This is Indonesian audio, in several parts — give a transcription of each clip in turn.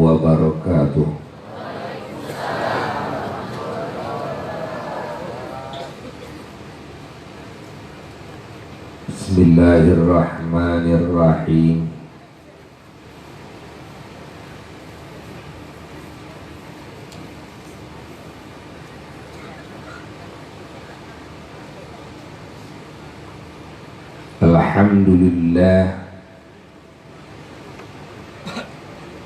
wabarakatuh. Bismillahirrahmanirrahim. Alhamdulillah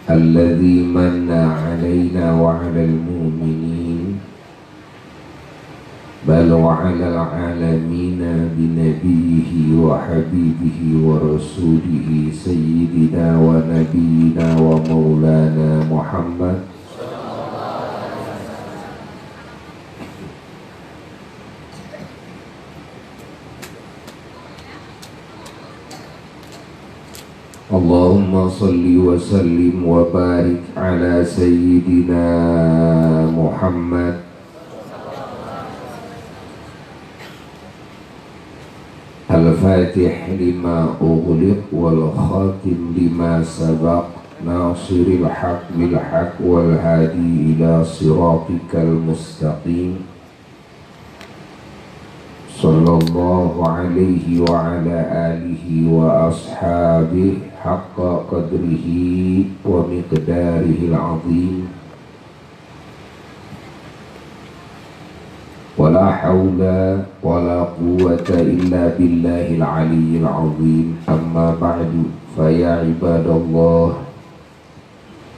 alladzi manna 'alaina wa 'alal mu'minin bal wa 'alal 'alamina bi nabiyhi wa habibihi wa rasulihi sayyidina wa nabiyyina wa maulana Muhammad Allahumma salli wa sallim wa barik ala sayyidina Muhammad al-fatih lima ughliq wal khatim lima sabaq nasiril haq bil haq wal hadi ila siratikal mustaqim sallallahu alaihi wa ala alihi wa ashabihi haqqa qadrihi wa miqdarihi al-azim wa la hawla wa la quwwata illa billahi al-aliyyil azim amma ba'du fa ya ibadallah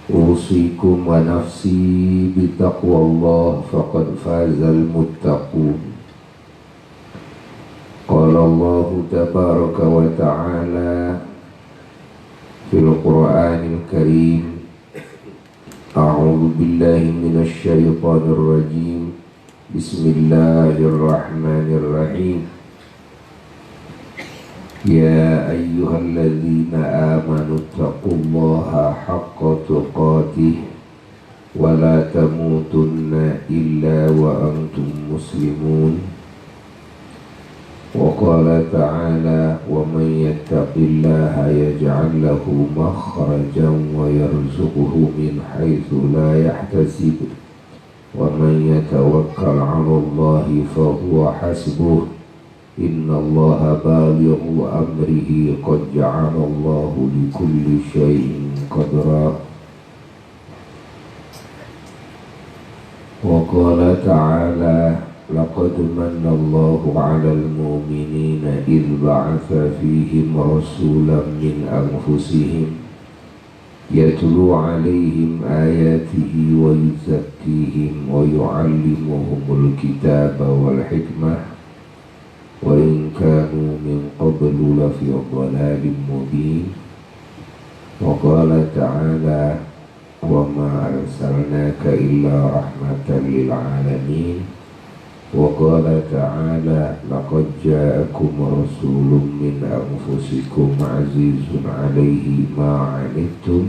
usikum wa nafsi bitaqwallah faqad fazal muttaqun. Qala Allah tabaraka wa ta'ala fil Qur'anil Karim a'udzu billahi minasy syaithanir rajim bismillahirrahmanirrahim ya ayyuhalladzina amanu taqullaha haqqa tuqatih wa la tamutunna illa wa antum muslimun. وقال تعالى ومن يتق الله يجعل له مخرجا ويرزقه من حيث لا يحتسب ومن يتوكل على الله فهو حسبه إن الله بالغ أمره قد جعل الله لكل شيء قدرا. وقال تعالى لقد من الله على المؤمنين إذ بعث فيهم رسولا من أنفسهم يتلو عليهم آياته ويزكيهم ويعلمهم الكتاب والحكمة وإن كانوا من قبل لفي ضلال مبين. وقال تعالى وما أرسلناك إلا رحمة للعالمين. وقال تعالى لقد جاءكم رسول من أنفسكم عزيز عليه ما عنتم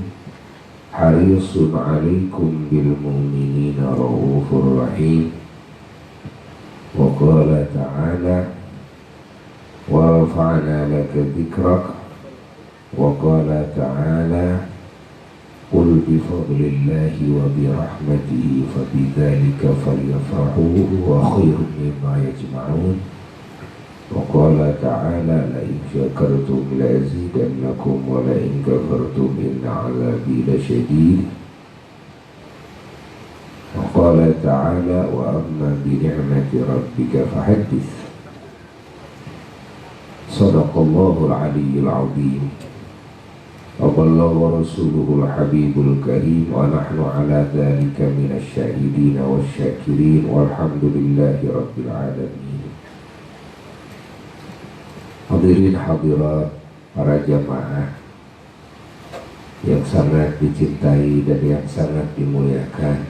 حريص عليكم بالمؤمنين رؤوف رحيم. وقال تعالى ورفعنا لك ذكرك. وقال تعالى قل بفضل الله وبرحمته فبذلك فليفرحوا هو خير مما يجمعون. وقال تعالى لئن شكرتم لأزيدنكم ولئن كفرتم إن عذابي لشديد. وقال تعالى وأما بنعمة ربك فحدث. صدق الله العلي العظيم وبلغ رسوله الحبيب الكريم ونحن على ذلك من الشاهدين والشاكرين والحمد لله رب العالمين. Hadirin hadirat para jamaah yang sangat dicintai dan yang sangat dimuliakan,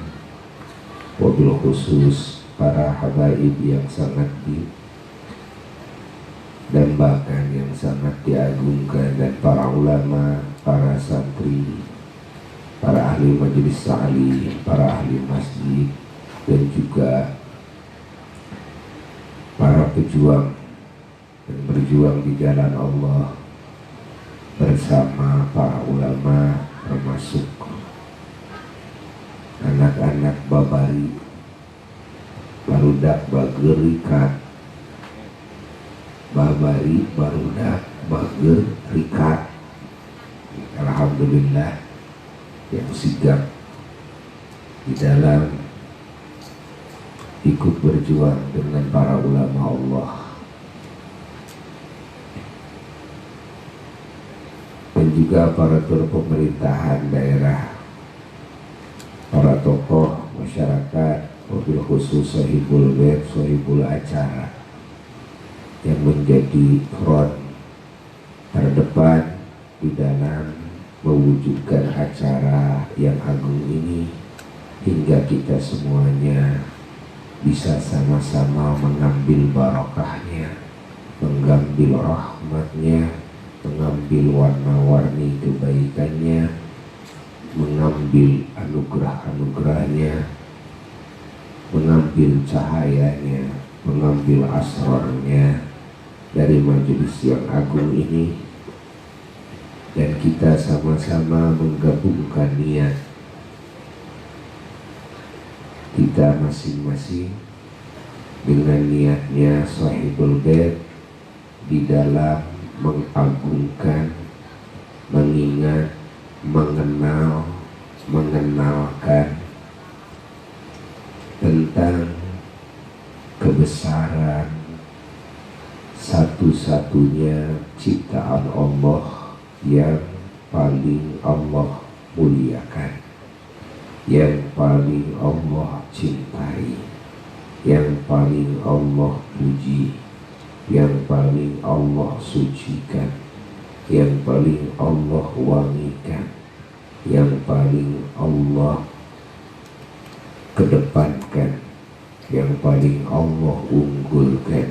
wabil khusus para habaib yang sangat dan bahkan yang sangat diagungkan, dan para ulama, para santri, para ahli majelis ta'lim, para ahli masjid, dan juga para pejuang dan berjuang di jalan Allah bersama para ulama, termasuk anak-anak babari barudak bager rikat, babari barudak bager rikat. Alhamdulillah yang sigap di dalam ikut berjuang dengan para ulama Allah dan juga aparatur pemerintahan daerah, para tokoh masyarakat, wabil khusus sahibul bait, sahibul acara yang menjadi front terdepan di dalam mewujudkan acara yang agung ini, hingga kita semuanya bisa sama-sama mengambil barokahnya, mengambil rahmatnya, mengambil warna-warni kebaikannya, mengambil anugerah-anugerahnya, mengambil cahayanya, mengambil asrarnya dari majelis yang agung ini. Dan kita sama-sama menggabungkan niat kita masing-masing dengan niatnya sahibul bait di dalam mengagungkan, mengingat, mengenal, mengenalkan tentang kebesaran satu-satunya ciptaan Allah yang paling Allah muliakan, yang paling Allah cintai, yang paling Allah puji, yang paling Allah sucikan, yang paling Allah wangikan, yang paling Allah kedepankan, yang paling Allah unggulkan,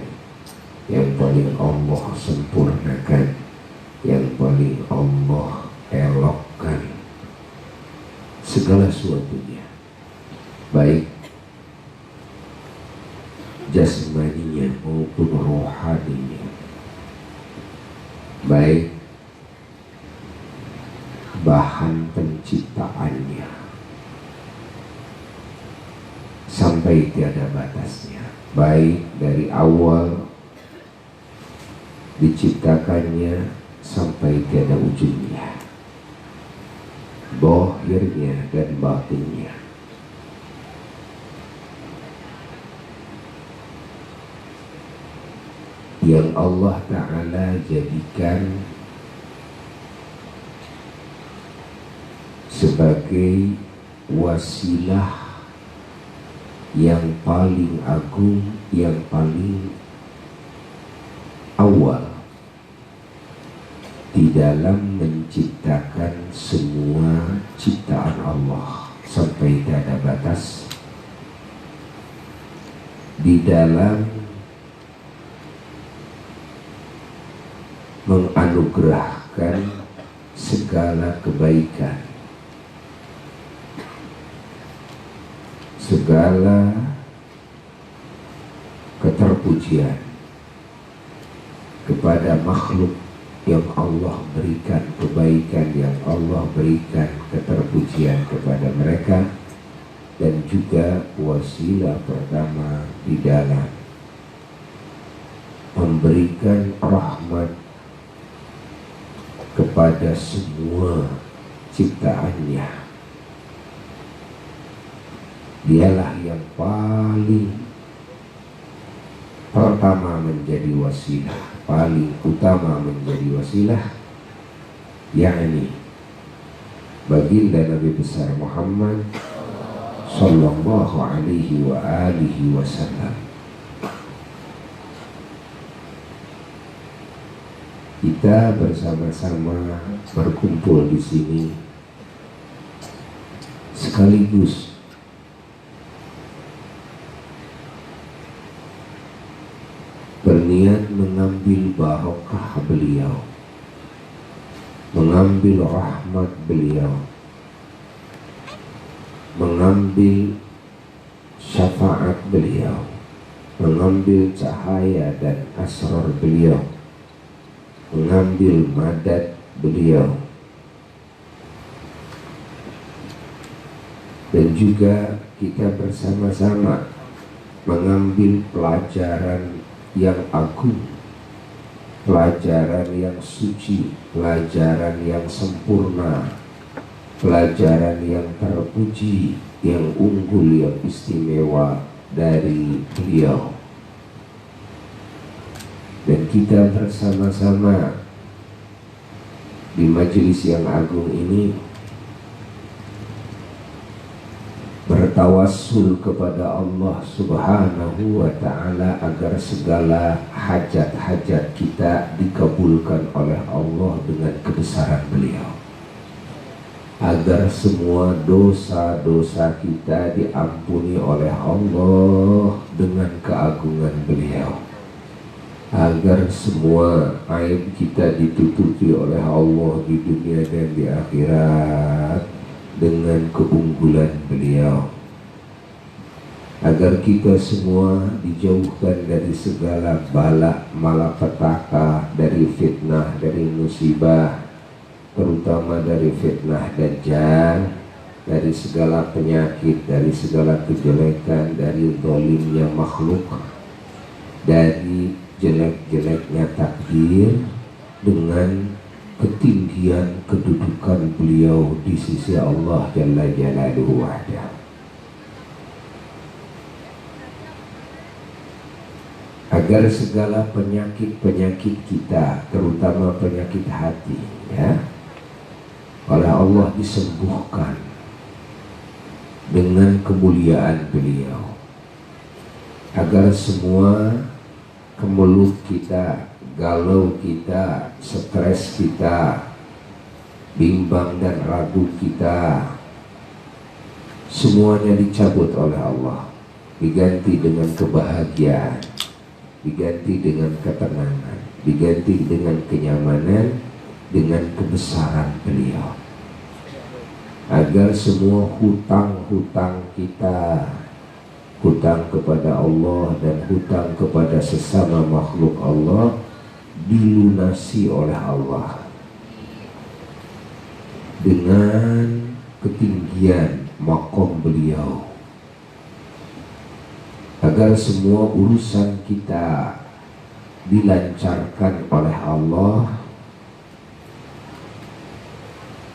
yang paling Allah sempurnakan, yang paling Allah elokkan segala sesuatunya, baik jasmaninya maupun rohaninya, baik bahan penciptaannya sampai tiada batasnya, baik dari awal diciptakannya sampai tiada ujungnya, zahirnya dan batinnya. Yang Allah Ta'ala jadikan sebagai wasilah yang paling agung, yang paling awal di dalam menciptakan semua ciptaan Allah sampai tiada batas, di dalam menganugerahkan segala kebaikan, segala keterpujian kepada makhluk yang Allah berikan kebaikan, yang Allah berikan keterpujian kepada mereka, dan juga wasilah pertama di dalam memberikan rahmat kepada semua ciptaannya. Dialah yang paling pertama menjadi wasilah, paling utama menjadi wasilah, yakni baginda Nabi besar Muhammad sallallahu alaihi wa alihi wasallam. Kita bersama-sama berkumpul di sini sekaligus berniat mengambil barokah beliau, mengambil rahmat beliau, mengambil syafaat beliau, mengambil cahaya dan asrar beliau, mengambil madad beliau, dan juga kita bersama-sama mengambil pelajaran yang agung, pelajaran yang suci, pelajaran yang sempurna, pelajaran yang terpuji, yang unggul, yang istimewa dari beliau. Dan kita bersama-sama di majelis yang agung ini bertawassul kepada Allah Subhanahu wa ta'ala agar segala hajat-hajat kita dikabulkan oleh Allah dengan kebesaran beliau, agar semua dosa-dosa kita diampuni oleh Allah dengan keagungan beliau, agar semua aib kita ditutupi oleh Allah di dunia dan di akhirat dengan keunggulan beliau, agar kita semua dijauhkan dari segala bala malapetaka, dari fitnah, dari musibah, terutama dari fitnah dajjal, dari segala penyakit, dari segala kejelekan, dari zalimnya makhluk, dari jelek-jeleknya takdir, dengan ketinggian kedudukan beliau di sisi Allah Jalla Jalaluhu wahdah. Agar segala penyakit-penyakit kita, terutama penyakit hati, ya, oleh Allah disembuhkan dengan kemuliaan beliau, agar semua kemelut kita, galau kita, stres kita, bimbang dan ragu kita, semuanya dicabut oleh Allah, diganti dengan kebahagiaan, diganti dengan ketenangan, diganti dengan kenyamanan, dengan kebesaran beliau, agar semua hutang-hutang kita, hutang kepada Allah dan hutang kepada sesama makhluk Allah, dilunasi oleh Allah dengan ketinggian maqam beliau, agar semua urusan kita dilancarkan oleh Allah,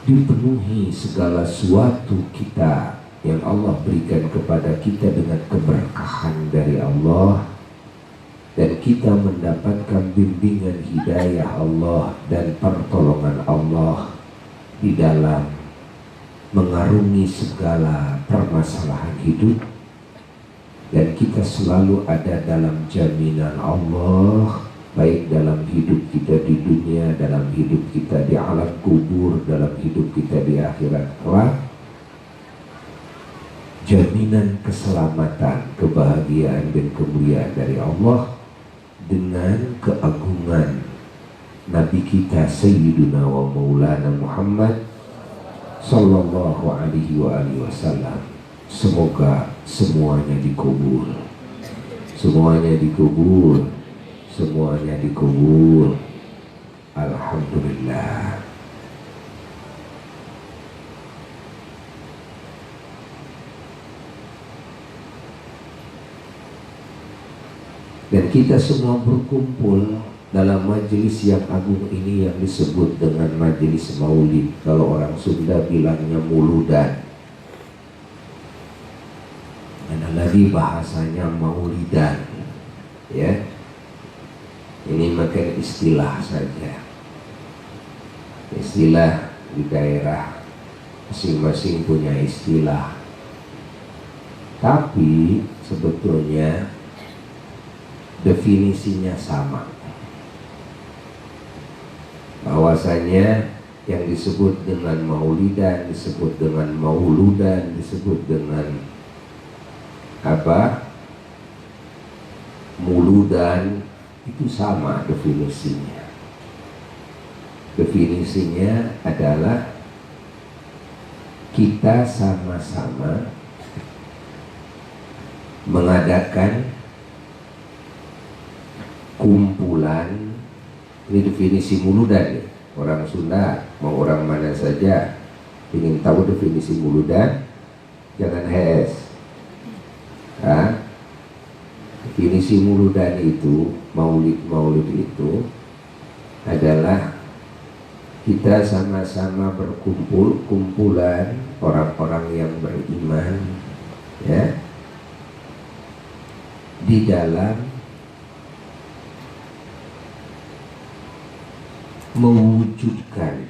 dipenuhi segala sesuatu kita yang Allah berikan kepada kita dengan keberkahan dari Allah, dan kita mendapatkan bimbingan hidayah Allah dan pertolongan Allah di dalam mengarungi segala permasalahan hidup, dan kita selalu ada dalam jaminan Allah, baik dalam hidup kita di dunia, dalam hidup kita di alam kubur, dalam hidup kita di akhirat kelak. Jaminan keselamatan, kebahagiaan dan kemuliaan dari Allah dengan keagungan Nabi kita Sayyiduna wa Maulana Muhammad Sallallahu alaihi wasallam. Semoga semuanya dikabul, semuanya dikabul, semuanya dikabul. Alhamdulillah. Dan kita semua berkumpul dalam majelis yang agung ini yang disebut dengan majelis maulid. Kalau orang Sunda bilangnya muludan, ada lagi bahasanya maulidan, ya. Ini makan istilah saja, istilah di daerah masing-masing punya istilah, tapi sebetulnya definisinya sama, bahwasanya yang disebut dengan maulidan, disebut dengan mauludan, disebut dengan apa, muludan, itu sama definisinya. Definisinya adalah kita sama-sama mengadakan kumpulan. Ini definisi muludan nih. Orang Sunda mau orang mana saja ingin tahu definisi muludan, jangan hes. Definisi muludan itu, maulid itu adalah kita sama-sama kumpulan orang-orang yang beriman, ya, di dalam mewujudkan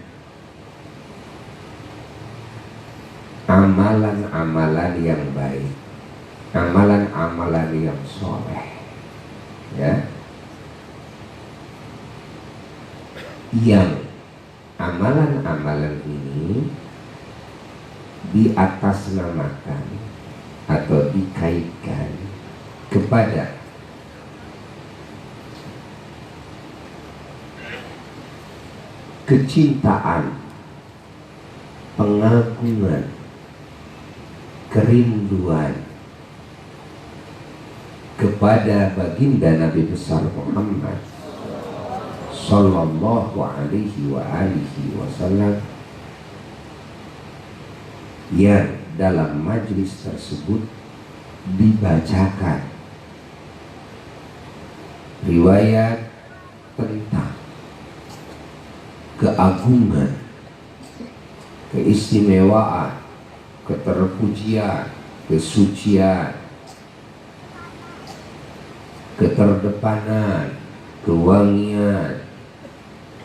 amalan-amalan yang baik, amalan-amalan yang soleh, ya, yang amalan-amalan ini diatasnamakan atau dikaitkan kepada kecintaan, pengagungan, kerinduan kepada baginda Nabi besar Muhammad sallallahu alaihi wa alihi wasallam, yang dalam majlis tersebut dibacakan riwayat tentang keagungan, keistimewaan, keterpujian, kesucian, keterdepanan, kewangian,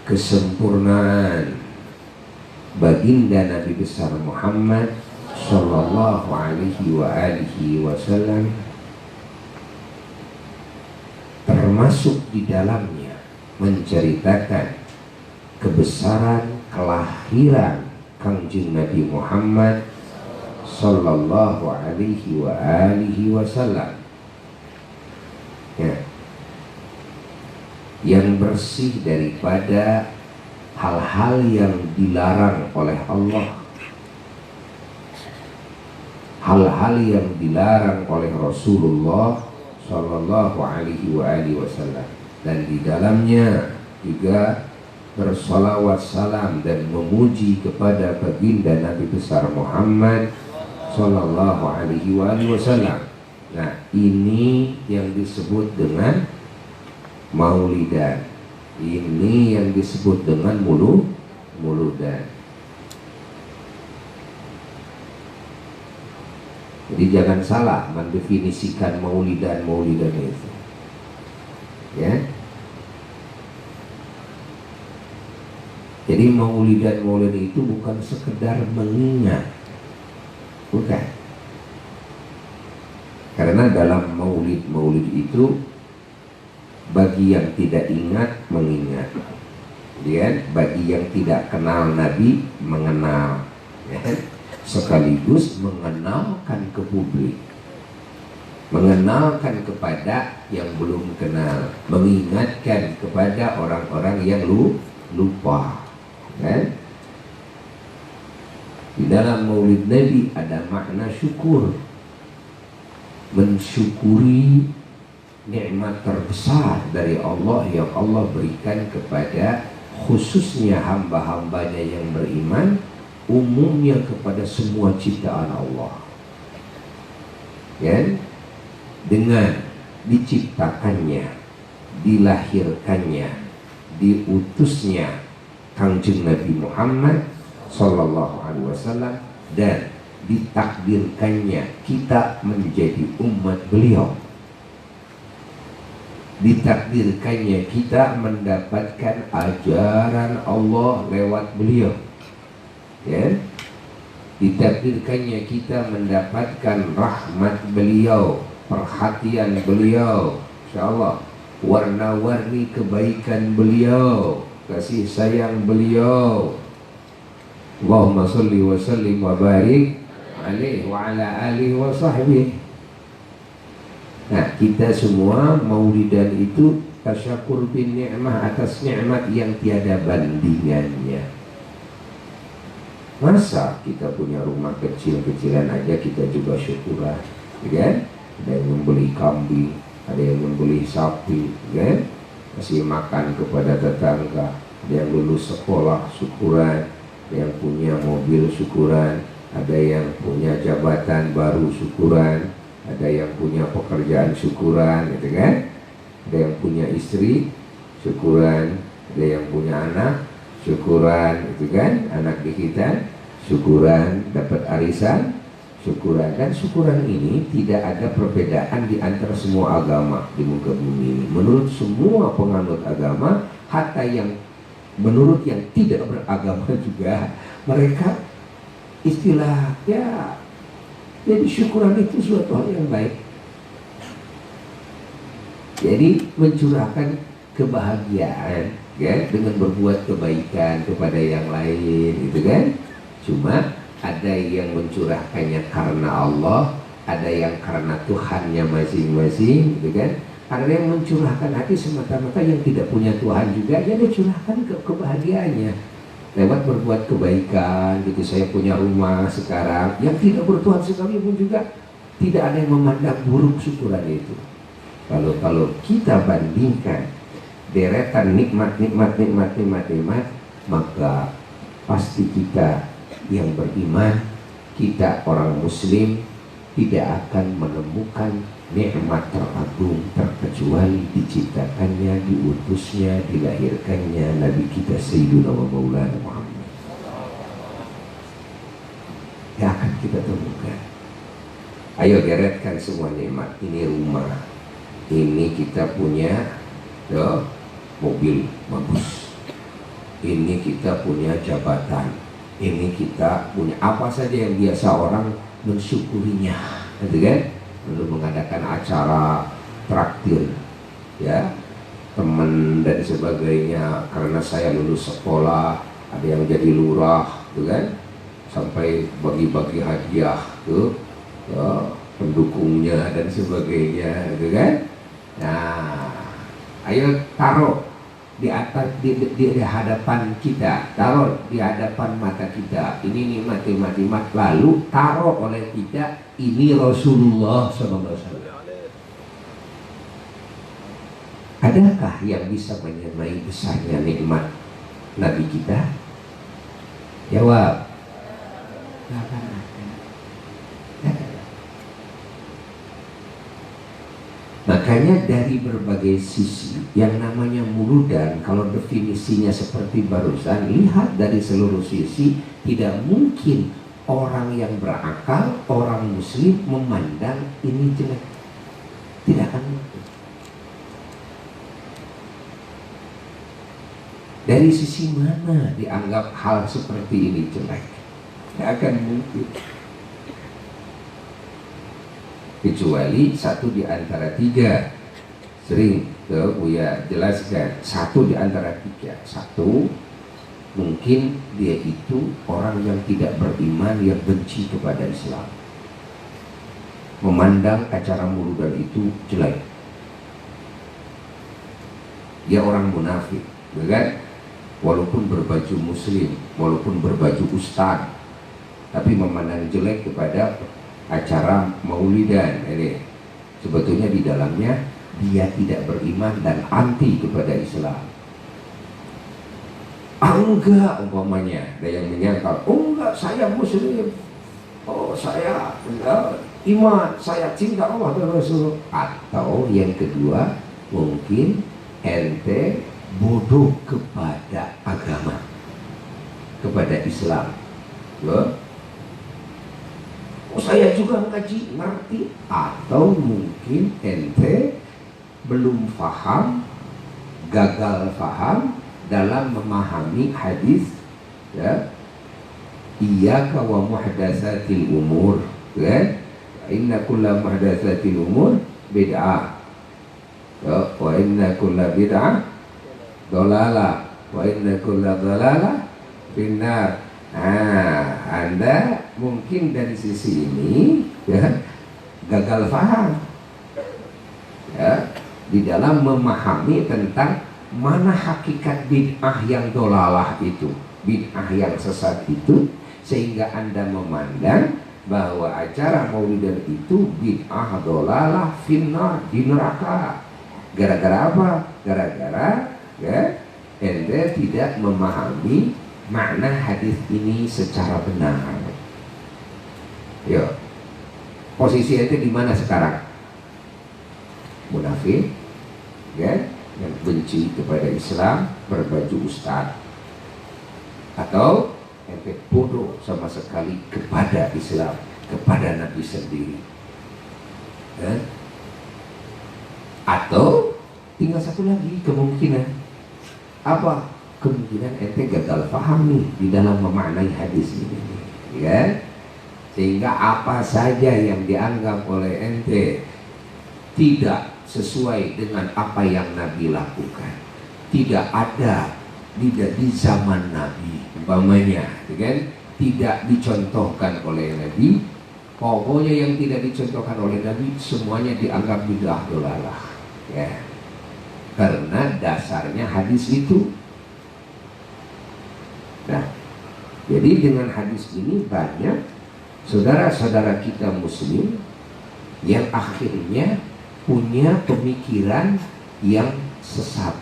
kesempurnaan baginda Nabi besar Muhammad sallallahu alaihi wa alihi wasallam, termasuk di dalamnya menceritakan kebesaran kelahiran Kangjeng Nabi Muhammad sallallahu alaihi wa alihi wasallam, ya, yang bersih daripada hal-hal yang dilarang oleh Allah, hal-hal yang dilarang oleh Rasulullah sallallahu alaihi wa alihi wasallam, dan di dalamnya juga bersalawat salam dan memuji kepada baginda Nabi besar Muhammad sallallahu alaihi wa alihi wasallam. Nah, ini yang disebut dengan maulidan. Ini yang disebut dengan muludan. Jadi jangan salah mendefinisikan maulidan itu, ya. Jadi maulidan itu bukan sekedar mengingat, bukan. Karena dalam maulid itu bagi yang tidak ingat mengingat, ya, bagi yang tidak kenal Nabi mengenal, ya, sekaligus mengenalkan ke publik, mengenalkan kepada yang belum kenal, mengingatkan kepada orang-orang yang lupa, kan? Di dalam maulid Nabi ada makna syukur, mensyukuri nikmat terbesar dari Allah yang Allah berikan kepada khususnya hamba-hambanya yang beriman, umumnya kepada semua ciptaan Allah, ya, dengan diciptakannya, dilahirkannya, diutusnya Kangjeng Nabi Muhammad sallallahu alaihi wasallam, dan ditakdirkannya kita menjadi umat beliau, ditakdirkannya kita mendapatkan ajaran Allah lewat beliau, ya, ditakdirkannya kita mendapatkan rahmat beliau, perhatian beliau, insyaallah, warna-warni kebaikan beliau, kasih sayang beliau. Allahumma sholli wa sallim wa barik alaihi wa ala alihi wa sahbihi. Nah, kita semua maulidan itu tasyakur bin ni'mah, atas nikmat yang tiada bandingannya. Masa kita punya rumah kecil-kecilan aja kita juga syukuran, kan? Ada yang membeli kambing, ada yang membeli sapi, kan? Kasih makan kepada tetangga, ada yang lulus sekolah syukuran, ada yang punya mobil syukuran, ada yang punya jabatan baru syukuran, ada yang punya pekerjaan syukuran, gitu kan? Ada yang punya istri syukuran, ada yang punya anak syukuran, gitu kan? Anak dihitan syukuran, dapat arisan syukuran. Dan syukuran ini tidak ada perbedaan di antara semua agama di muka bumi ini. Menurut semua penganut agama, hatta yang menurut yang tidak beragama juga, mereka istilah ya, jadi syukuran itu suatu hal yang baik. Jadi mencurahkan kebahagiaan ya, dengan berbuat kebaikan kepada yang lain, gitu kan? Cuma ada yang mencurahkannya karena Allah, ada yang karena Tuhannya masing-masing, gitu kan? Ada yang mencurahkan hati semata-mata yang tidak punya Tuhan juga, ya dia curahkan kebahagiaannya lewat berbuat kebaikan, gitu. Saya punya rumah sekarang, yang tidak bertuhan sekali pun juga tidak ada yang memandang buruk syukuran itu. Kalau kita bandingkan deretan nikmat, maka pasti kita yang beriman, kita orang muslim tidak akan menemukan nikmat teragung terkecuali diciptakannya, diutusnya, dilahirkannya Nabi kita Sayyiduna wa Maulana Muhammad. Yang akan kita temukan. Ayo deretkan semua nikmat. Ini rumah, ini kita punya mobil bagus, ini kita punya jabatan, ini kita punya apa saja yang biasa orang mensyukurinya, gitu kan? Lalu mengadakan acara traktir, ya, teman dan sebagainya. Karena saya lulus sekolah, ada yang jadi lurah, gitu kan? Sampai bagi-bagi hadiah ke pendukungnya dan sebagainya, gitu kan? Nah, ayo taruh di atas di hadapan kita, taruh di hadapan mata kita. Ini nikmat, lalu taruh oleh kita, ini Rasulullah SAW. Adakah yang bisa menyamai besarnya nikmat Nabi kita? Jawab. Makanya dari berbagai sisi yang namanya muludan, kalau definisinya seperti barusan, lihat dari seluruh sisi, tidak mungkin orang yang berakal, orang muslim memandang ini jelek. Tidak akan mungkin. Dari sisi mana dianggap hal seperti ini jelek? Tidak akan mungkin. Kecuali satu di antara tiga. Sering Buya jelaskan, satu di antara tiga. Satu, mungkin dia itu orang yang tidak beriman, yang benci kepada Islam, memandang acara muludan itu jelek. Dia orang munafik, kan? Walaupun berbaju muslim, walaupun berbaju ustaz, tapi memandang jelek kepada acara maulidan ini. Sebetulnya di dalamnya dia tidak beriman dan anti kepada Islam. Enggak, umpamanya ada yang menyangkal, enggak, saya muslim, saya iman, saya cinta Allah dan Rasul. Atau yang kedua, mungkin ente bodoh kepada agama, kepada Islam. Saya juga ngaji, ngerti. Atau mungkin ente belum paham, gagal paham dalam memahami hadis, ya, iyyaka wa muhdatsatil umur, kan? Inna kulla muhdatsatil umur bid'ah, wa inna kulla bid'ah dolalah, wa inna kulla dolalah finnar. Nah, Anda mungkin dari sisi ini, ya, gagal paham, ya, di dalam memahami tentang mana hakikat bid'ah yang dolalah itu, bid'ah yang sesat itu, sehingga Anda memandang bahwa acara maulidan itu bid'ah dolalah finnar, di neraka. Gara-gara apa? Gara-gara, ya, Anda tidak memahami makna hadis ini secara benar. Yo, posisi ente di mana sekarang? Munafik, ya, yang benci kepada Islam, berbaju ustaz, atau ente bodoh sama sekali kepada Islam, kepada Nabi sendiri, ya? Atau tinggal satu lagi kemungkinan, apa? Kemungkinan ente gagal paham nih di dalam memaknai hadis ini, ya. Sehingga apa saja yang dianggap oleh ente tidak sesuai dengan apa yang Nabi lakukan, tidak ada di zaman Nabi, umpamanya, kan? Tidak dicontohkan oleh Nabi. Pokoknya yang tidak dicontohkan oleh Nabi semuanya dianggap bid'ah dolalah, ya. Karena dasarnya hadis itu. Nah, jadi dengan hadis ini banyak saudara-saudara kita muslim yang akhirnya punya pemikiran yang sesat,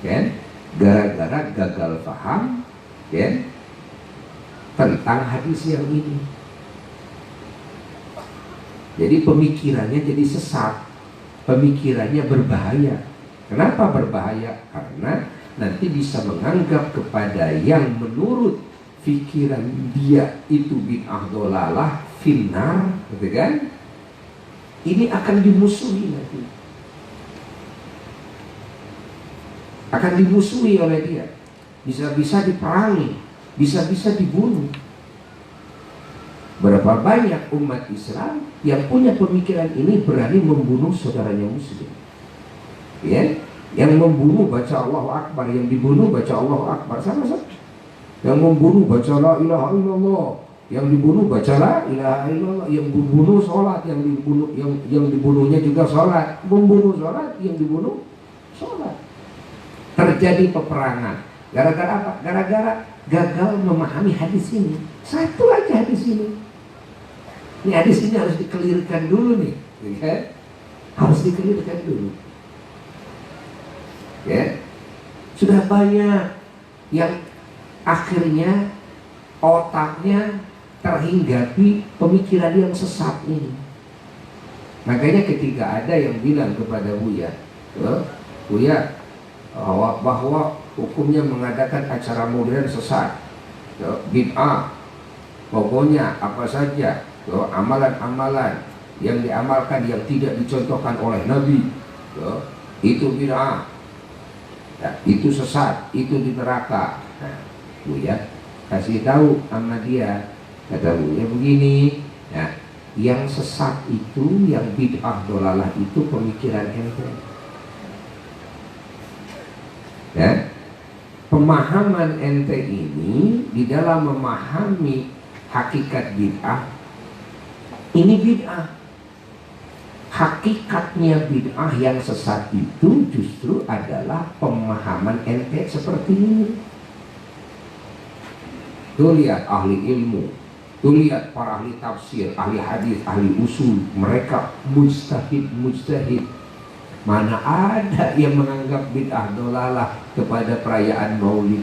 kan? Gara-gara gagal paham, kan, tentang hadis yang ini. Jadi pemikirannya jadi sesat, pemikirannya berbahaya. Kenapa berbahaya? Karena nanti bisa menganggap kepada yang menurut pikiran dia itu bid'ah dolalah, finnar, gitu kan? Ini akan dimusuhi nanti, akan dimusuhi oleh dia, bisa-bisa diperangi, bisa-bisa dibunuh. Berapa banyak umat Islam yang punya pemikiran ini berani membunuh saudaranya muslim, ya? Yang membunuh baca Allahu Akbar, yang dibunuh baca Allahu Akbar, sama-sama. Yang membunuh baca la ilaha illallah, yang dibunuh baca la ilaha illallah, yang dibunuh sholat, yang dibunuhnya juga sholat, membunuh sholat, yang dibunuh sholat. Terjadi peperangan. Gara-gara apa? Gara-gara gagal memahami hadis ini. Satu aja hadis ini. Ini hadis ini harus dikelirkan dulu nih, ya? Harus dikelirkan dulu. Ya, sudah banyak yang akhirnya otaknya terhinggapi pemikiran yang sesat ini. Makanya ketika ada yang bilang kepada Buya, Buya, bahwa hukumnya mengadakan acara modern sesat, bid'ah, pokoknya apa saja amalan-amalan yang diamalkan yang tidak dicontohkan oleh Nabi, itu bid'ah. Nah, itu sesat, itu di neraka. Nah, Buya kasih tahu sama dia, kata Buya begini, nah, yang sesat itu, yang bid'ah dolalah itu pemikiran ente. Ya, pemahaman ente ini di dalam memahami hakikat bid'ah, ini bid'ah. Hakikatnya bid'ah yang sesat itu justru adalah pemahaman ente seperti ini. Tuh lihat ahli ilmu, tuh lihat para ahli tafsir, ahli hadis, ahli usul, mereka mujtahid. Mana ada yang menganggap bid'ah dolalah kepada perayaan Maulid?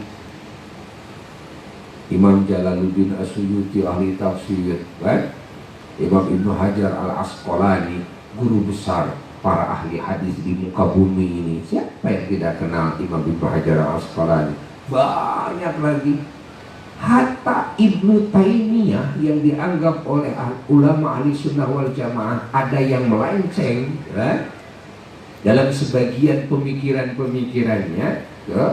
Imam Jalaluddin As-Suyuti ahli tafsir, kan? Imam Ibnu Hajar Al-Asqalani, guru besar para ahli hadis di muka bumi ini. Siapa yang tidak kenal Imam Ibnu Hajar Al-Asqalani? Banyak lagi. Hatta Ibnu Taimiyah yang dianggap oleh ulama ahli sunnah wal jamaah ada yang melenceng, ya? Dalam sebagian pemikiran-pemikirannya, ya?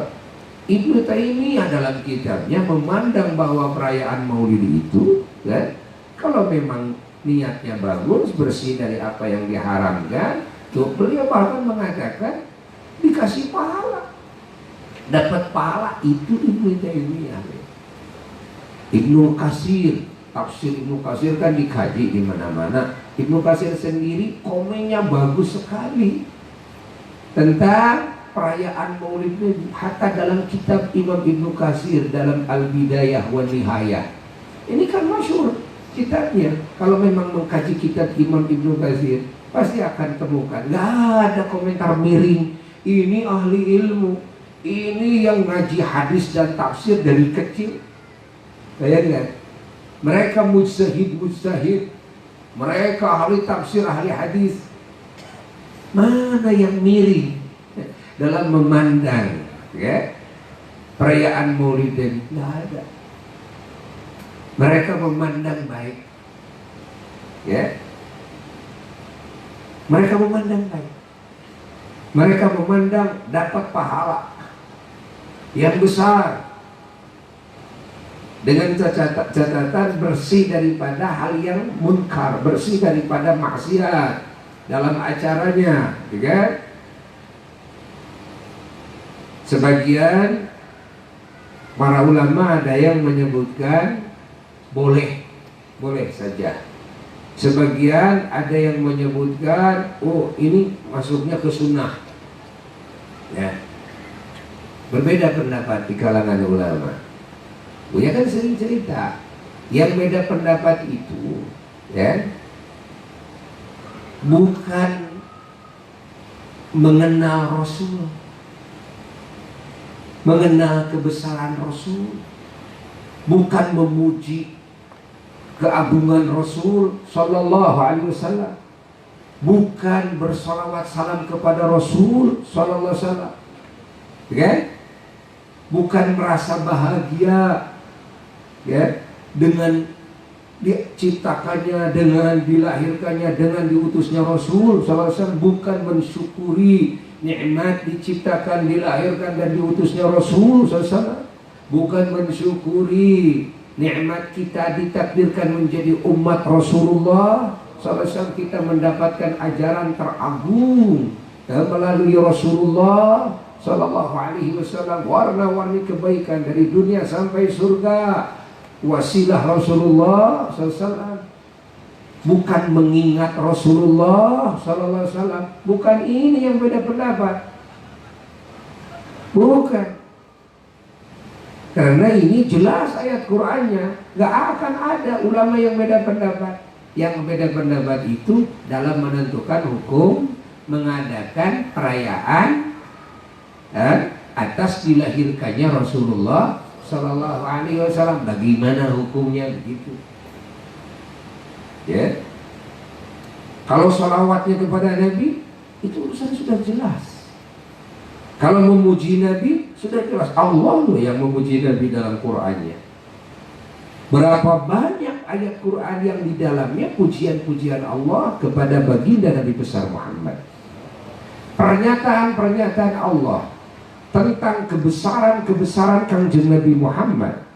Ibnu Taimiyah dalam kitabnya memandang bahwa perayaan Maulid itu, ya, kalau memang niatnya bagus, bersih dari apa yang diharamkan, tuh beliau bahkan mengatakan dikasih pahala, dapat pahala. Itu Ibnu Taimiyah. Ibnu Katsir, tafsir Ibnu Katsir kan dikaji di mana-mana. Ibnu Katsir sendiri komennya bagus sekali tentang perayaan Maulid Nabi. Hatta dalam kitab Imam Ibnu Katsir dalam Al-Bidayah wa Nihayah, ini kan masyhur kitabnya. Kalau memang mengkaji kitab Imam Ibnu Katsir pasti akan temukan nggak ada komentar miring. Ini ahli ilmu, ini yang ngaji hadis dan tafsir dari kecil. Bayangkan, mereka mujtahid, mereka ahli tafsir, ahli hadis. Mana yang miring dalam memandang ya perayaan Maulid ini? Tidak ada. Mereka memandang baik, ya. Mereka memandang baik. Mereka memandang dapat pahala yang besar dengan catatan bersih daripada hal yang munkar, bersih daripada maksiat dalam acaranya, ya. Sebagian para ulama ada yang menyebutkan boleh saja. Sebagian ada yang menyebutkan ini masuknya ke sunnah, ya. Berbeda pendapat di kalangan ulama. Buya kan sering cerita, yang beda pendapat itu, ya, bukan mengenal Rasul, mengenal kebesaran Rasul, bukan memuji keagungan Rasul Sallallahu Alaihi Wasallam, bukan bersalawat salam kepada Rasul Sallallahu Alaihi Wasallam, okay? Bukan merasa bahagia, ya, dengan diciptakannya, dengan dilahirkannya, dengan diutusnya Rasul Sallallahu Alaihi Wasallam, bukan mensyukuri nikmat diciptakan, dilahirkan dan diutusnya Rasul Sallallahu Alaihi Wasallam, bukan mensyukuri nikmat kita ditakdirkan menjadi umat Rasulullah sallallahu alaihi wasallam, kita mendapatkan ajaran teragung melalui Rasulullah sallallahu alaihi wasallam, warna-warni kebaikan dari dunia sampai surga, wasilah Rasulullah sallallahu alaihi wasallam. Bukan mengingat Rasulullah sallallahu alaihi wasallam, bukan ini yang beda pendapat. Bukan. Karena ini jelas ayat Qur'annya, gak akan ada ulama yang beda pendapat. Yang beda pendapat itu dalam menentukan hukum mengadakan perayaan atas dilahirkannya Rasulullah Sallallahu Alaihi Wasallam. Bagaimana hukumnya begitu? Ya, kalau sholawatnya kepada Nabi itu urusan sudah jelas. Kalau memuji Nabi sudah jelas, Allah loh yang memuji Nabi dalam Qur'annya. Berapa banyak ayat Qur'an yang di dalamnya pujian-pujian Allah kepada baginda Nabi besar Muhammad. Pernyataan-pernyataan Allah tentang kebesaran Kangjeng Nabi Muhammad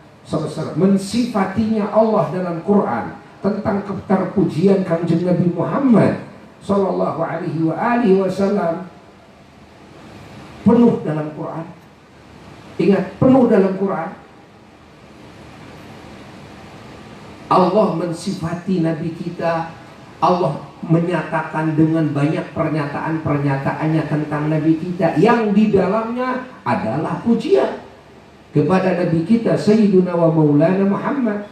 mensifatinya Allah dalam Quran, tentang keterpujian Kangjeng Nabi Muhammad Sallallahu Alaihi Wasallam, penuh dalam Quran. Ingat, penuh dalam Quran. Allah mensifati Nabi kita, Allah menyatakan dengan banyak pernyataan-pernyataannya tentang Nabi kita, yang di dalamnya adalah pujian kepada Nabi kita Sayyiduna wa Maulana Muhammad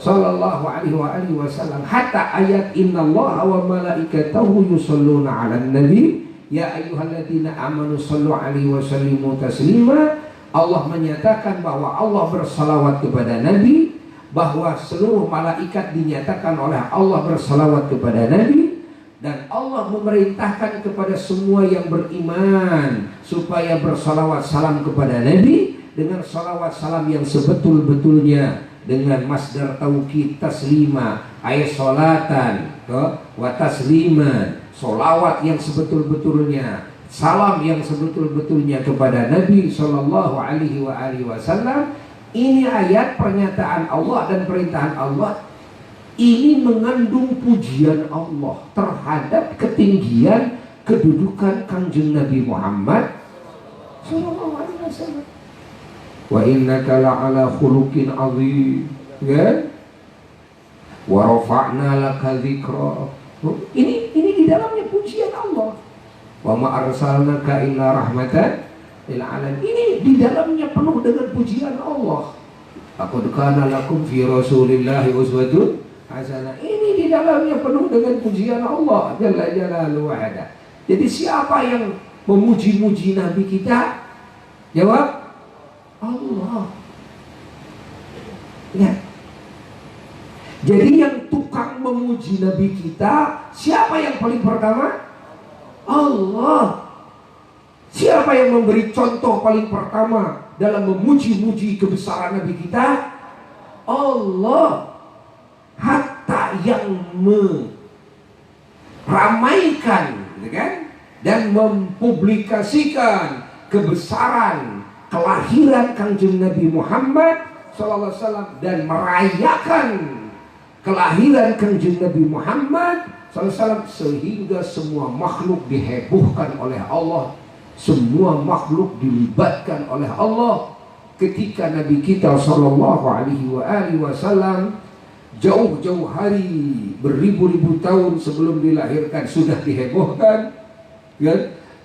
Sallallahu Alaihi Wasallam. Hatta ayat innallaha wa malaikatahu yusholluna 'alan nabi ya ayyuhalladzina amanu shallu 'alaihi wa sallimu taslima. Allah menyatakan bahwa Allah bersalawat kepada Nabi, bahwa seluruh malaikat dinyatakan oleh Allah bersalawat kepada Nabi, dan Allah memerintahkan kepada semua yang beriman supaya bersalawat salam kepada Nabi dengan salawat salam yang sebetul-betulnya, dengan masdar taukid taslima, ayat salatan wa tasliman, solawat yang sebetul-betulnya, salam yang sebetul-betulnya kepada Nabi Sallallahu Alaihi Wasallam. Ini ayat pernyataan Allah dan perintahan Allah. Ini mengandung pujian Allah terhadap ketinggian kedudukan Kangjeng Nabi Muhammad Sallallahu Alaihi Wasallam. Wa innaka la'ala khuluqin azim, ya? Wa rafa'na laka dzikra. Ini di dalamnya pujian Allah. Wa ma arsalnaka illa rahmatan lil alamin. Ini di dalamnya penuh dengan pujian Allah. Laqad kana lakum fi Rasulillahi uswatun hasanah. Ini di dalamnya penuh dengan pujian Allah jalla jalaluhu wa ala. Jadi siapa yang memuji-muji Nabi kita? Jawab Allah. Ya. Jadi yang tukang memuji Nabi kita, siapa yang paling pertama? Allah. Siapa yang memberi contoh paling pertama dalam memuji-muji kebesaran Nabi kita? Allah. Hatta yang meramaikan, kan? Dan mempublikasikan kebesaran kelahiran Kanjeng Nabi Muhammad SAW dan merayakan kelahiran Kanjeng Nabi Muhammad SAW, sehingga semua makhluk dihebohkan oleh Allah, semua makhluk dilibatkan oleh Allah ketika Nabi kita SAW jauh-jauh hari, beribu-ribu tahun sebelum dilahirkan sudah dihebohkan, kan?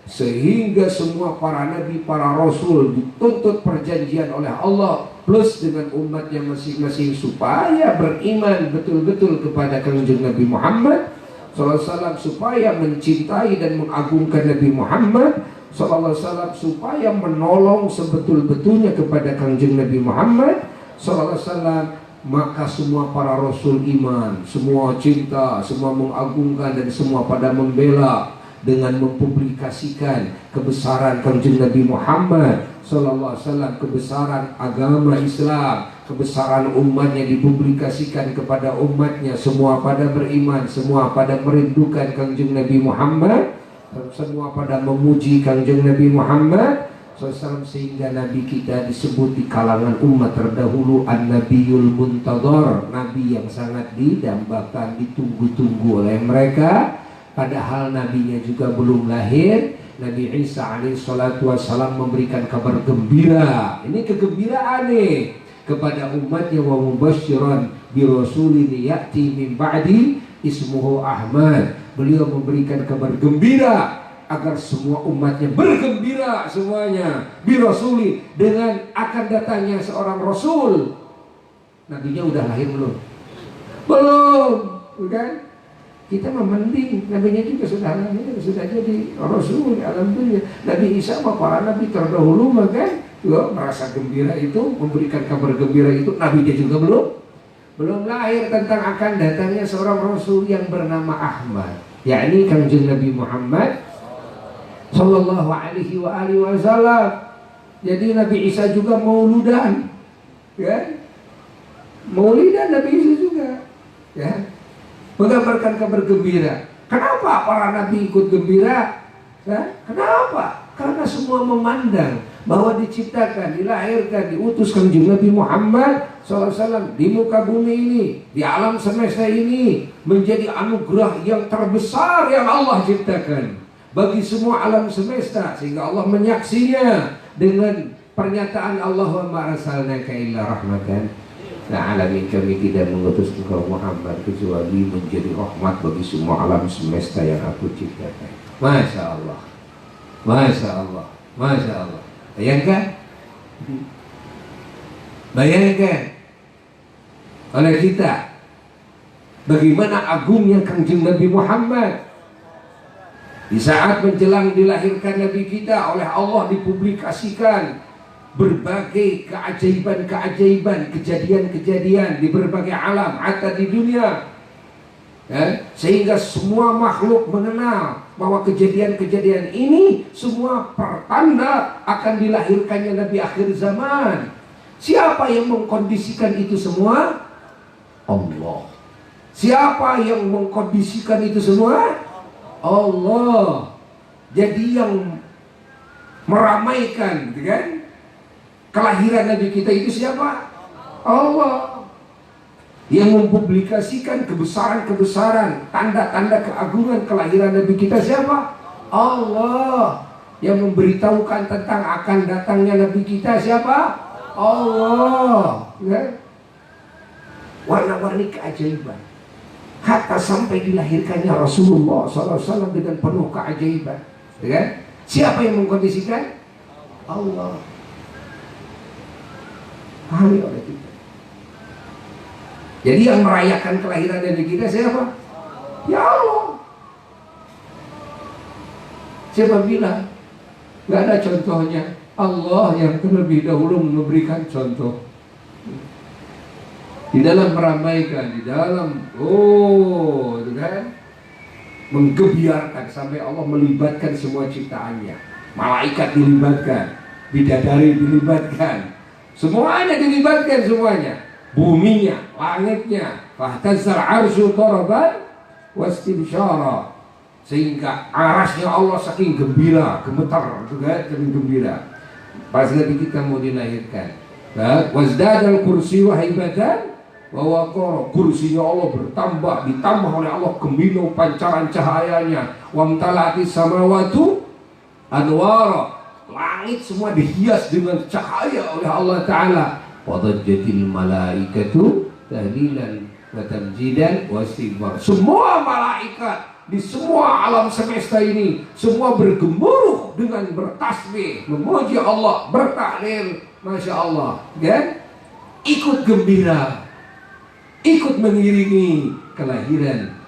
Sehingga semua para nabi, para rasul dituntut perjanjian oleh Allah plus dengan umatnya masing-masing supaya beriman betul-betul kepada Kanjeng Nabi Muhammad SAW, supaya mencintai dan mengagungkan Nabi Muhammad SAW, supaya menolong sebetul-betulnya kepada Kanjeng Nabi Muhammad SAW. Maka semua para rasul iman, semua cinta, semua mengagungkan, dan semua pada membela dengan mempublikasikan kebesaran Kanjeng Nabi Muhammad SAW, kebesaran agama Islam, kebesaran umatnya dipublikasikan kepada umatnya. Semua pada beriman, semua pada merindukan Kanjeng Nabi Muhammad, semua pada memuji Kanjeng Nabi Muhammad SAW, sehingga Nabi kita disebut di kalangan umat terdahulu An-Nabiyul Muntadhar, Nabi yang sangat didambakan, ditunggu-tunggu oleh mereka. Padahal nabinya juga belum lahir. Nabi Isa alaihissalatu wassalam memberikan kabar gembira. Ini kegembiraan nih kepada umatnya, wa mubasysyiran bi rasulin ya'ti min ba'di ismuhu Ahmad. Beliau memberikan kabar gembira agar semua umatnya bergembira semuanya bi rasuli, dengan akan datangnya seorang rasul. Nabinya udah lahir belum? Belum, kan? Kita memending nabinya juga sudah lahir, sudah jadi rasul. Alhamdulillah. Nabi Isa sama para nabi terdahulu maka juga merasa gembira itu, memberikan kabar gembira itu. Nabinya juga belum lahir, tentang akan datangnya seorang rasul yang bernama Ahmad, yakni Kanjeng Nabi Muhammad Sallallahu alaihi wasallam. Jadi Nabi Isa juga mauludan, ya, maulidan Nabi Isa juga, ya, mengabarkan kabar gembira. Kenapa para nabi ikut gembira? Ya, kenapa? Karena semua memandang bahwa diciptakan, dilahirkan, diutus Kanjeng Nabi Muhammad SAW di muka bumi ini, di alam semesta ini, menjadi anugerah yang terbesar yang Allah ciptakan bagi semua alam semesta, sehingga Allah menyaksinya dengan pernyataan Allah, wa ma arsalnaka illa rahmatan lil alamin, kami tidak mengutus engkau Muhammad kecuali menjadi rahmat bagi semua alam semesta yang aku ciptakan. Masya Allah, Masya Allah, Masya Allah. Bayangkan, bayangkan oleh kita bagaimana agungnya Kanjeng Nabi Muhammad. Di saat menjelang dilahirkan Nabi kita, oleh Allah dipublikasikan berbagai keajaiban-keajaiban, kejadian-kejadian di berbagai alam, hatta di dunia, ya, sehingga semua makhluk mengenal bahwa kejadian-kejadian ini semua pertanda akan dilahirkannya Nabi akhir zaman. Siapa yang mengkondisikan itu semua? Allah. Siapa yang mengkondisikan itu semua? Allah. Jadi yang meramaikan, kan, kelahiran Nabi kita itu siapa? Allah. Yang mempublikasikan kebesaran-kebesaran, tanda-tanda keagungan kelahiran Nabi kita siapa? Allah. Yang memberitahukan tentang akan datangnya Nabi kita siapa? Allah. Ya? Warna-warni keajaiban, hatta sampai dilahirkannya Rasulullah SAW dengan penuh keajaiban, kan? Siapa yang mengkondisikan? Allah. Pahami oleh kita. Jadi yang merayakan kelahiran Nabi kita siapa? Ya Allah. Siapa bilang? Gak ada contohnya. Allah yang terlebih dahulu memberikan contoh. di dalam meramaikan, di dalam itu kan menggebiarkan sampai Allah melibatkan semua ciptaannya. Malaikat dilibatkan, bidadari dilibatkan, semuanya dilibatkan semuanya. Buminya, langitnya, fahtazzal arsyu taraban wastibsyara, sehingga arasnya Allah saking gembira, gemetar juga saking gembira. Pas Nabi kita mau dilahirkan, wazdadal kursi wahibatan wa waqara, kursinya Allah bertambah, ditambah oleh Allah gemilau pancaran cahayanya. Wamtalati samawatu anwara, langit semua dihias dengan cahaya oleh Allah Ta'ala. Wadajjatil malaikatu tahlilan wa tamjidan wa istighfar, semua malaikat di semua alam semesta ini semua bergemuruh dengan bertasbih, memuji Allah, bertahlil, masya Allah, kan? Ikut gembira, ikut mengiringi kelahiran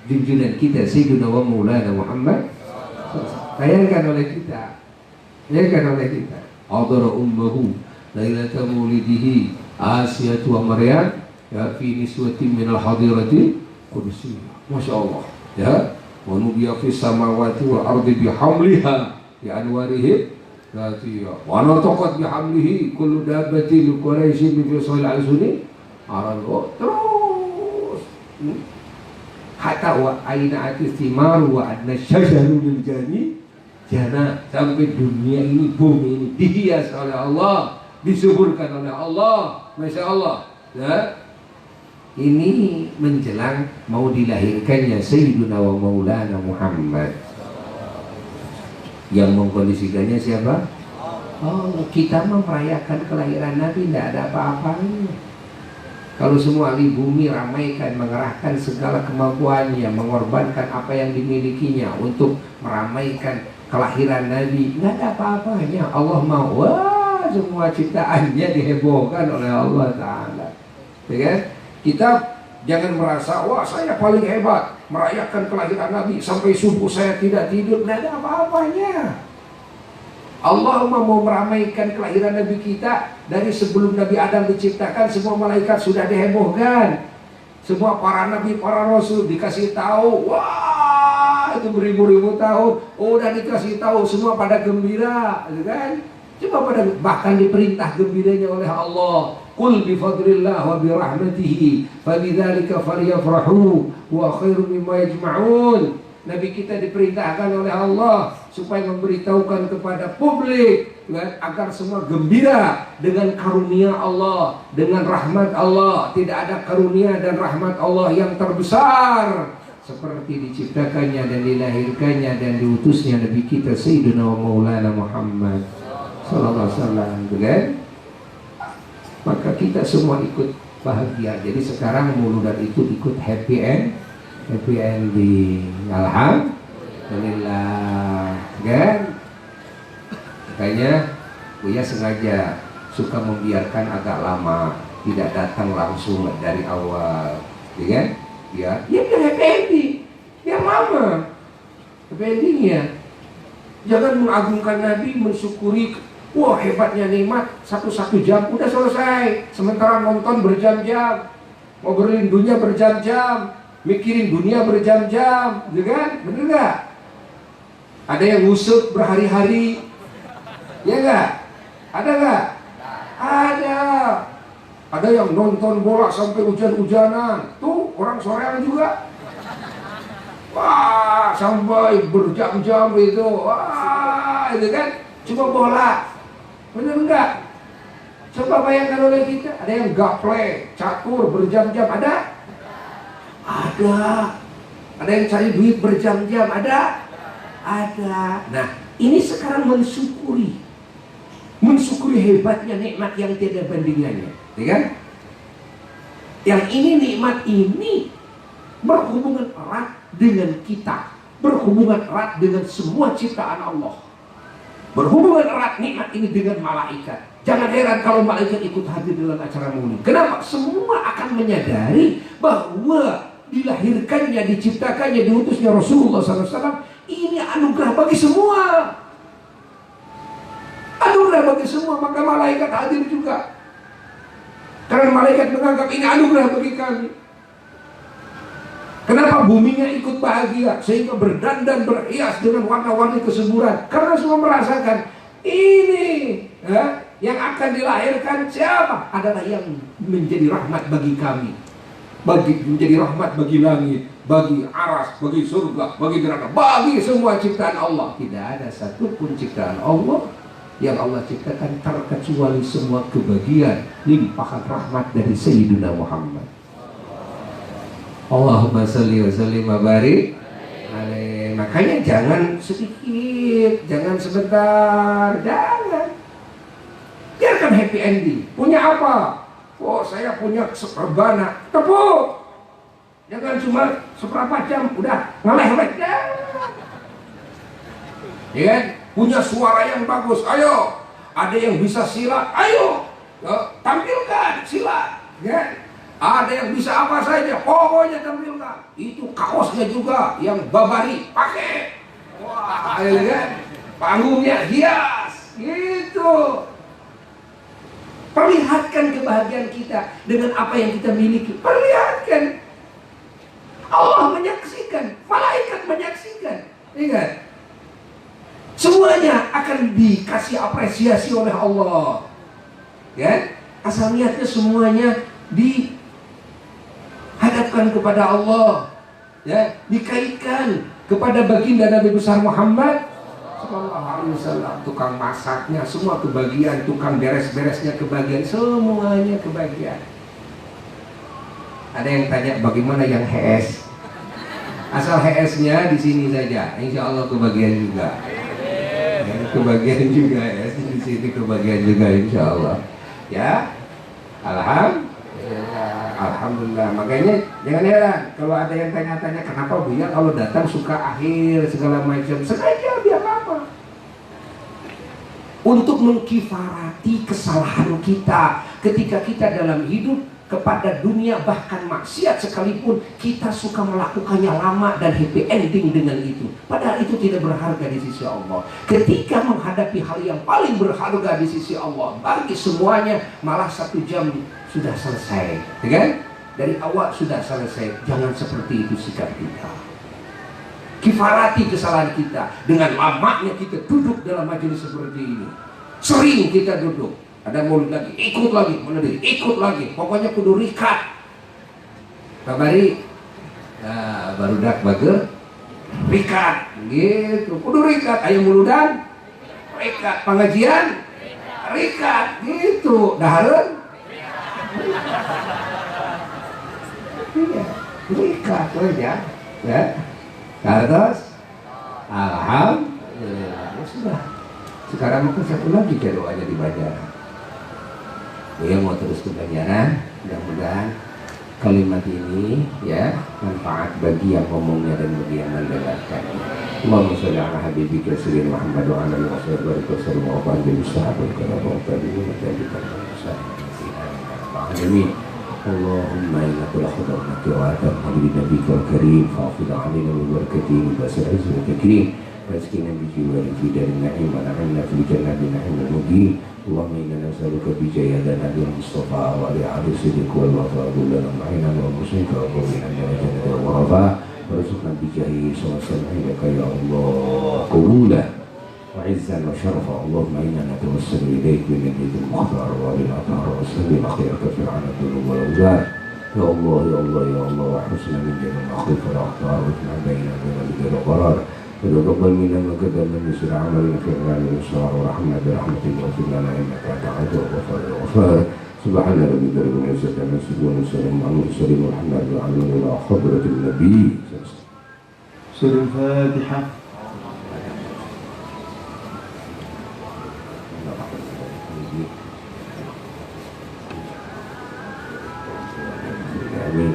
junjungan kita Sayyidina wa Maulana Muhammad. Bayangkan oleh kita, Hadara ummahu lailata maulidihi Asiyatu wa Maryam ya fi niswatin minal hadirati qudsi, masya Allah, ya. Wa nubiya fis samawati wal ardi bihamliha bi anwarihi zatiya wa nataqat bihamlihi kullu dabbatin quraisyin bi fasil al-suni arado, terus hatta wa aina atistimaru wa adna syajaru lil jana, sampai dunia ini, bumi ini dihias oleh Allah, disuburkan oleh Allah, masya Allah, ya. Ini menjelang mau dilahirkannya Sayyiduna wa Maulana Muhammad. Yang mengkondisikannya siapa? Oh, kita merayakan kelahiran Nabi tidak ada apa-apanya. Kalau semua ahli bumi ramaikan, mengerahkan segala kemampuannya, mengorbankan apa yang dimilikinya untuk meramaikan kelahiran Nabi, nggak ada apa-apanya. Allah mau, wah, semua ciptaannya dihebohkan oleh Allah Ta'ala, ya kan? Kita jangan merasa, wah saya paling hebat merayakan kelahiran Nabi sampai subuh saya tidak tidur, nggak ada apa-apanya. Allah mau meramaikan kelahiran Nabi kita dari sebelum Nabi Adam diciptakan, semua malaikat sudah dihebohkan, semua para nabi, para rasul dikasih tahu, wah itu beribu-ribu tahun, udah dikasih tahu, semua pada gembira, kan? Coba pada, bahkan diperintah gembiranya oleh Allah. Qul bi fadlillah wa bi rahmatihi fabidzalika falyafrahu wa khairum mimma yajma'un. Nabi kita diperintahkan oleh Allah supaya memberitahukan kepada publik, kan, agar semua gembira dengan karunia Allah, dengan rahmat Allah. Tidak ada karunia dan rahmat Allah yang terbesar seperti diciptakannya dan dilahirkannya dan diutusnya Nabi kita Sayyidina wa Maulana Muhammad sallallahu alaihi wasallam, kan? Maka kita semua ikut bahagia. Jadi sekarang Mauludan itu ikut happy ending. Alhamdulillah, kan? Makanya Buya sengaja suka membiarkan agak lama, tidak datang langsung dari awal, ya kan? Ya happy ending, biar lama happy endingnya. Jangan mengagungkan Nabi, mensyukuri, wah hebatnya nikmat, 1 jam udah selesai. Sementara nonton berjam-jam, ngobrolin dunia berjam-jam, mikirin dunia berjam-jam, gitu kan? Bener gak? Ada yang ngusut berhari-hari, ya gak? Ada gak? Ada. Ada yang nonton bola sampai hujan-hujanan, tuh orang sorean juga. Wah, sampai berjam-jam itu, wah, itu kan? Cuma bola. Bener enggak? Coba bayangkan oleh kita, ada yang gaple, catur berjam-jam, ada? Ada. Ada yang cari duit berjam-jam, ada? Ada. Nah, ini sekarang mensyukuri hebatnya nikmat yang tiada bandingannya, ya kan? Yang ini, nikmat ini berhubungan erat dengan kita, berhubungan erat dengan semua ciptaan Allah, berhubungan erat nikmat ini dengan malaikat. Jangan heran kalau malaikat ikut hadir dalam acara maulid. Kenapa? Semua akan menyadari bahwa dilahirkannya, diciptakannya, diutusnya Rasulullah SAW ini anugerah bagi semua. Anugerah bagi semua, maka malaikat hadir juga. Karena malaikat menganggap ini anugerah bagi kami. Kenapa buminya ikut bahagia sehingga berdandan berhias dengan warna-warni kesuburan? Karena semua merasakan ini yang akan dilahirkan siapa? Adalah yang menjadi rahmat bagi kami, menjadi rahmat bagi langit, bagi aras, bagi surga, bagi neraka, bagi semua ciptaan Allah. Tidak ada satupun ciptaan Allah yang Allah ciptakan terkecuali semua kebahagiaan, limpahan rahmat dari Sayyidina Muhammad. Allahumma salli wa sallim wa barik alaih. Makanya jangan sedikit, jangan sebentar, jangan. Biarkan happy ending. Punya apa? Oh, saya punya seperbana. Tepuk. Jangan cuma seberapa jam udah ngeleh-ngeleh. Ya kan? Punya suara yang bagus. Ayo. Ada yang bisa silat. Ayo. Tampilkan silat. Ya. Ada yang bisa apa saja, pokoknya tampilkan. Itu kaosnya juga yang babari pakai. Wah, ya kan? Panggungnya hias, gitu. Perlihatkan kebahagiaan kita dengan apa yang kita miliki. Perlihatkan. Allah menyaksikan, malaikat menyaksikan. Ingat, semuanya akan dikasih apresiasi oleh Allah. Ya, asal niatnya semuanya dihadapkan kepada Allah, ya, dikaitkan kepada baginda Nabi besar Muhammad Sallallahu Alaihi Wasallam. Tukang masaknya semua kebahagiaan, tukang beres-beresnya kebahagiaan, semuanya kebahagiaan. Ada yang tanya bagaimana yang HS? Asal HS-nya di sini saja, insya Allah kebahagiaan juga. Ya, kebahagiaan juga ya, di sini kebahagiaan juga insya Allah. Ya, Alhamdulillah. Makanya jangan heran kalau ada yang tanya-tanya kenapa Buya kalau datang suka akhir segala macam. Sengaja biar apa? Untuk mengkifarati kesalahan kita ketika kita dalam hidup kepada dunia, bahkan maksiat sekalipun kita suka melakukannya lama dan happy ending dengan itu. Padahal itu tidak berharga di sisi Allah. Ketika menghadapi hal yang paling berharga di sisi Allah, bagi semuanya malah 1 jam sudah selesai, ya kan? Dari awal sudah selesai. Jangan seperti itu sikap kita. Kifarati kesalahan kita dengan lamanya kita duduk dalam majelis seperti ini. Sering kita duduk. Ada mulut lagi, ikut lagi, menedih, ikut lagi. Pokoknya kudu rikat. Kabari, baru dak bager, rikat, gitu. Kudu rikat. Ayo muludan, rikat. Pengajian, rikat, gitu. Dahareun, iya, rikat aja, ya. Terus, alhamdulillah, sudah. Sekarang mungkin satu lagi doanya dibaca. Dia mau terus ke Banjaran, mudah-mudahan kalimat ini ya manfaat bagi yang ngomongnya dan bagi yang mendengarkan. Allahumma sholli ala habibika sayyidina Muhammad wa ala alihi wa sallam wa barik wa sahabat wa tabi'in wa tabi'in. Allahumma inna kulla khudamaka wa atamma bi nabiyika al-karim fa'fid 'alaina bi barakatihi wa sa'izhi wa takrim rizqina bi jiwari fi darin na'im wa na'imna fil jannati na'im al-muqim. Allahumma inna nas'aluka bi jayyidin nabiy Mustafa wa ali ahli siddiq wal wafa lana ma'ina wa musika wa qawlina jannati wa rafa warzuqna bi jayyi sallallahu ya Allah qawla wa izzan wa sharafa. Allahumma inna natawassalu ilayka bi nabiyyil mukhtar wa bil athar wa sallim akhiraka fi anadul wal awzar. Ya Allah ya Allah ya Allah wa husna min jannati akhir wal akhtar wa ma baina bil qarar. وتقبل منا ما قدم من يسر عملنا في الغالي والشهر ورحمة برحمتك واغفر لنا انك انت الغفور الغفار. سبحان ربك رب العزة عما يصفون وسلام على المرسلين والحمد لله على الى حضرة النبي. سورة الفاتحة.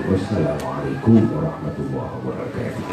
Wassalamualaikum warahmatullahi wabarakatuh.